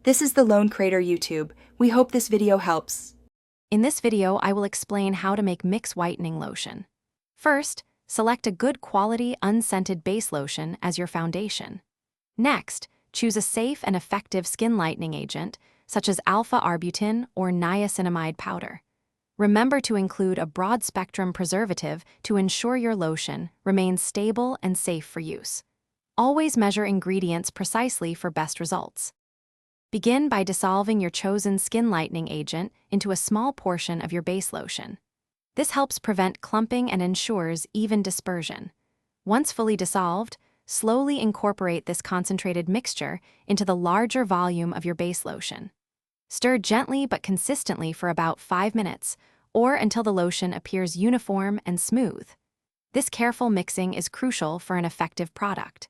This is the Lone Crater YouTube. We hope this video helps. In this video, I will explain how to make mix whitening lotion. First, select a good quality, unscented base lotion as your foundation. Next, choose a safe and effective skin lightening agent, such as alpha-arbutin or niacinamide powder. Remember to include a broad-spectrum preservative to ensure your lotion remains stable and safe for use. Always measure ingredients precisely for best results. Begin by dissolving your chosen skin lightening agent into a small portion of your base lotion. This helps prevent clumping and ensures even dispersion. Once fully dissolved, slowly incorporate this concentrated mixture into the larger volume of your base lotion. Stir gently but consistently for about 5 minutes, or until the lotion appears uniform and smooth. This careful mixing is crucial for an effective product.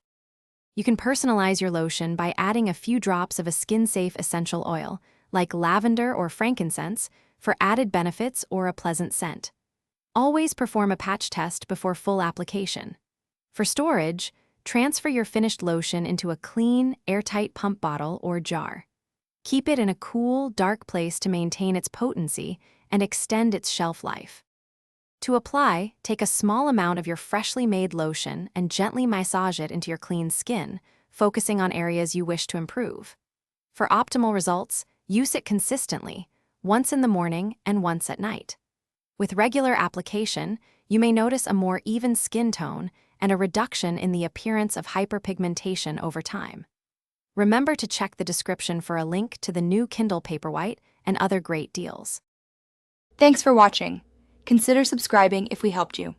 You can personalize your lotion by adding a few drops of a skin-safe essential oil, like lavender or frankincense, for added benefits or a pleasant scent. Always perform a patch test before full application. For storage, transfer your finished lotion into a clean, airtight pump bottle or jar. Keep it in a cool, dark place to maintain its potency and extend its shelf life. To apply, take a small amount of your freshly made lotion and gently massage it into your clean skin, focusing on areas you wish to improve. For optimal results, use it consistently, once in the morning and once at night. With regular application, you may notice a more even skin tone and a reduction in the appearance of hyperpigmentation over time. Remember to check the description for a link to the new Kindle Paperwhite and other great deals. Thanks for watching. Consider subscribing if we helped you.